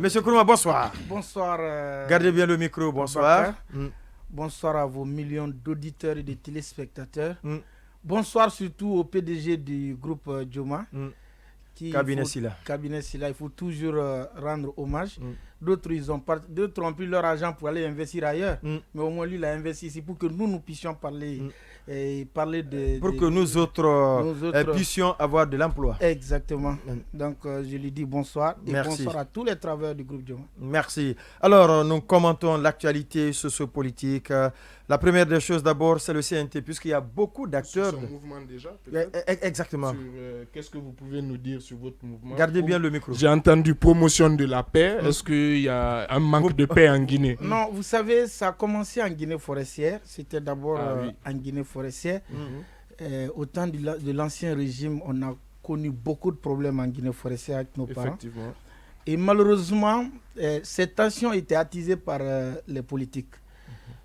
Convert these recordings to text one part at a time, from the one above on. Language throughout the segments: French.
Monsieur Kourouma, bonsoir. Bonsoir. Gardez bien le micro, bonsoir. Bonsoir à vos millions d'auditeurs et de téléspectateurs. Bonsoir surtout au PDG du groupe Joma. Cabinet Silla. Il faut toujours rendre hommage. D'autres ont pris leur argent pour aller investir ailleurs. Mais au moins lui, il a investi ici pour que nous puissions parler. Pour que nous autres puissions avoir de l'emploi. Exactement. Donc je lui dis bonsoir. Et bonsoir à tous les travailleurs du groupe Joma. Merci. Alors nous commentons l'actualité sociopolitique. La première des choses d'abord, c'est le CNT, puisqu'il y a beaucoup d'acteurs. Sur son mouvement déjà, exactement. Qu'est-ce que vous pouvez nous dire sur votre mouvement? Gardez bien le micro. J'ai entendu promotion de la paix. Est-ce qu'il y a un manque de paix en Guinée? Non, vous savez, ça a commencé en Guinée forestière. C'était d'abord en Guinée forestière. Au temps de l'ancien régime, on a connu beaucoup de problèmes en Guinée forestière avec nos parents. Effectivement. Et malheureusement, cette tension était attisée par les politiques.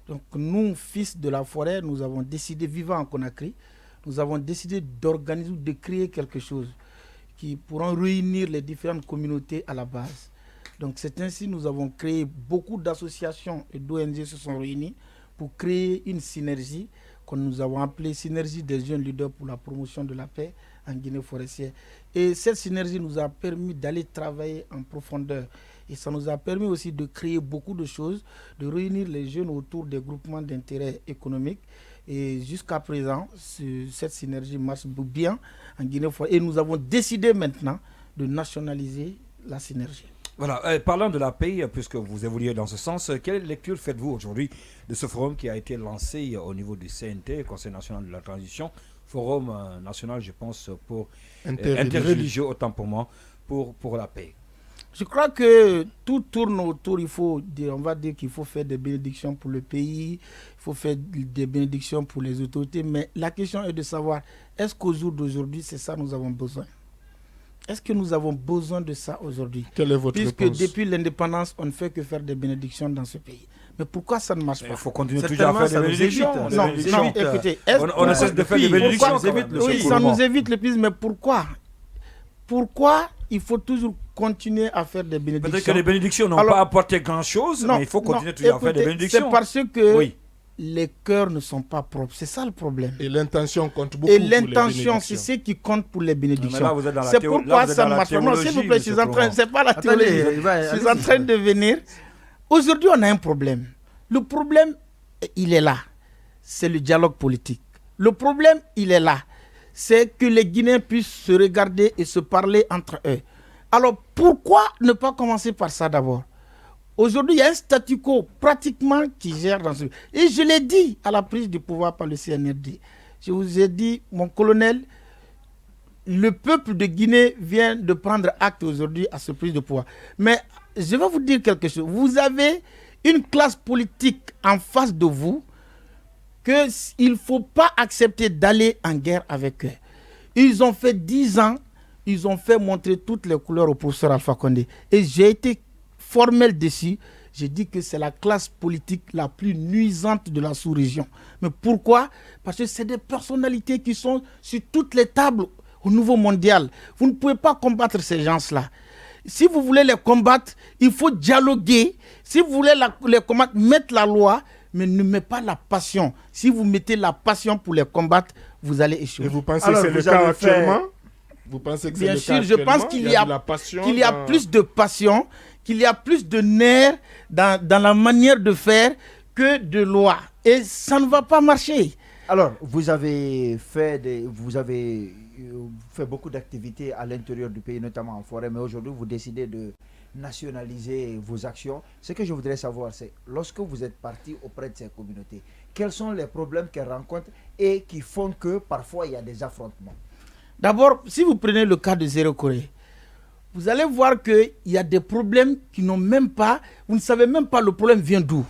Donc nous, fils de la forêt, nous avons décidé, vivant en Conakry, nous avons décidé d'organiser, de créer quelque chose qui pourra réunir les différentes communautés à la base. Donc c'est ainsi que nous avons créé beaucoup d'associations et d'ONG se sont réunies pour créer une synergie que nous avons appelée Synergie des jeunes leaders pour la promotion de la paix en Guinée forestière. Et cette synergie nous a permis d'aller travailler en profondeur. Et ça nous a permis aussi de créer beaucoup de choses, de réunir les jeunes autour des groupements d'intérêt économique. Et jusqu'à présent, cette synergie marche bien en Guinée forestière. Et nous avons décidé maintenant de nationaliser la synergie. Voilà, parlant de la paix, puisque vous évoluez dans ce sens, quelle lecture faites-vous aujourd'hui de ce forum qui a été lancé au niveau du CNT, Conseil national de la transition, forum national, je pense, pour interreligieux, autant pour moi, pour la paix? Je crois que tout tourne autour, on va dire qu'il faut faire des bénédictions pour le pays, il faut faire des bénédictions pour les autorités, mais la question est de savoir, est-ce qu'au jour d'aujourd'hui, c'est ça que nous avons besoin? Est-ce que nous avons besoin de ça aujourd'hui? Quelle est votre réponse? Puisque depuis l'indépendance, on ne fait que faire des bénédictions dans ce pays. Mais pourquoi ça ne marche pas? Il faut continuer toujours à faire des bénédictions. Non, écoutez, on ne cesse de faire des bénédictions. Oui, ça nous évite le plus, mais pourquoi? Pourquoi il faut toujours continuer à faire des bénédictions? Peut-être que les bénédictions n'ont pas apporté grand-chose, mais il faut continuer toujours à faire des bénédictions. C'est parce que les cœurs ne sont pas propres. C'est ça le problème. Et l'intention compte beaucoup. Et l'intention, c'est ce qui compte pour les bénédictions. C'est pourquoi ça ne marche pas. Non, s'il vous plaît, c'est pas la théologie. Je suis en train de venir. Aujourd'hui, on a un problème. Le problème, il est là. C'est le dialogue politique. Le problème, il est là. C'est que les Guinéens puissent se regarder et se parler entre eux. Alors, pourquoi ne pas commencer par ça d'abord? Aujourd'hui, il y a un statu quo pratiquement qui gère dans ce... Et je l'ai dit à la prise du pouvoir par le CNRD. Je vous ai dit, mon colonel, le peuple de Guinée vient de prendre acte aujourd'hui à ce prise de pouvoir. Mais je vais vous dire quelque chose. Vous avez une classe politique en face de vous qu'il ne faut pas accepter d'aller en guerre avec eux. Ils ont fait 10 ans, ils ont fait montrer toutes les couleurs au professeur Alpha Condé. Et j'ai été formel dessus. J'ai dit que c'est la classe politique la plus nuisante de la sous-région. Mais pourquoi? Parce que c'est des personnalités qui sont sur toutes les tables au niveau mondial. Vous ne pouvez pas combattre ces gens-là. Si vous voulez les combattre, il faut dialoguer. Si vous voulez les combattre, mettre la loi, mais ne mettez pas la passion. Si vous mettez la passion pour les combattre, vous allez échouer. Et vous pensez que c'est le cas actuellement? Vous pensez que c'est le cas actuellement? Bien sûr, je pense qu'il y a plus de passion, qu'il y a plus de nerfs dans la manière de faire que de loi. Et ça ne va pas marcher. Alors, vous avez fait beaucoup d'activités à l'intérieur du pays, notamment en forêt, mais aujourd'hui, vous décidez de nationaliser vos actions. Ce que je voudrais savoir, c'est lorsque vous êtes parti auprès de ces communautés, quels sont les problèmes qu'elles rencontrent et qui font que parfois il y a des affrontements? D'abord, si vous prenez le cas de Zéro Corée, vous allez voir qu'il y a des problèmes qui n'ont même pas, vous ne savez même pas le problème vient d'où.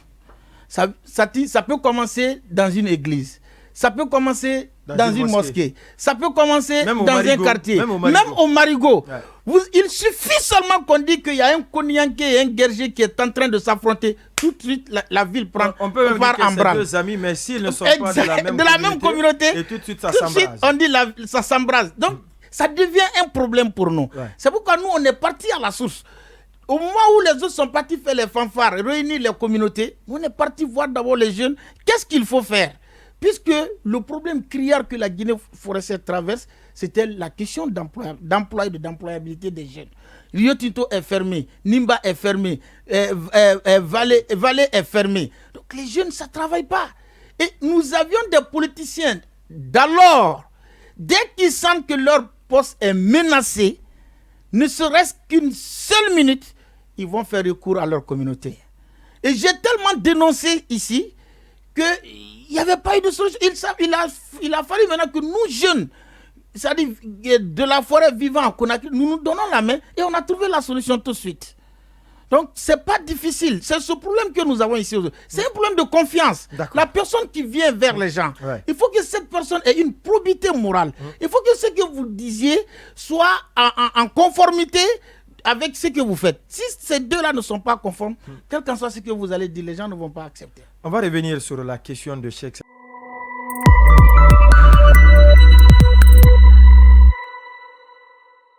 Ça peut commencer dans une église, ça peut commencer dans une mosquée, ça peut commencer dans un quartier, même au Marigot. Ouais. Il suffit seulement qu'on dise qu'il y a un Konyanké et un Guerger qui est en train de s'affronter. Tout de suite, la ville prend on peut même dire que c'est deux amis, mais s'ils ne sont pas de la même communauté, et tout de suite ça s'embrase. On dit ça s'embrase. Donc, ça devient un problème pour nous. Ouais. C'est pourquoi nous, on est parti à la source. Au moment où les autres sont partis faire les fanfares, réunir les communautés, on est parti voir d'abord les jeunes. Qu'est-ce qu'il faut faire? Puisque le problème criard que la Guinée forestière traverse, c'était la question d'emploi et d'employabilité des jeunes. Rio Tinto est fermé, Nimba est fermé, Vallée est fermé. Donc les jeunes, ça ne travaille pas. Et nous avions des politiciens d'alors, dès qu'ils sentent que leur poste est menacé, ne serait-ce qu'une seule minute, ils vont faire recours à leur communauté. Et j'ai tellement dénoncé ici qu'il n'y avait pas eu de solution. Il a fallu maintenant que nous, jeunes, c'est-à-dire de la forêt vivant à Conakry, nous nous donnons la main et on a trouvé la solution tout de suite. Donc, ce n'est pas difficile. C'est ce problème que nous avons ici aujourd'hui. C'est un problème de confiance. La personne qui vient vers les gens, il faut que cette personne ait une probité morale. Il faut que ce que vous disiez soit en conformité avec ce que vous faites. Si ces deux-là ne sont pas conformes, quel qu'en soit ce que vous allez dire, les gens ne vont pas accepter. On va revenir sur la question de Cheikh.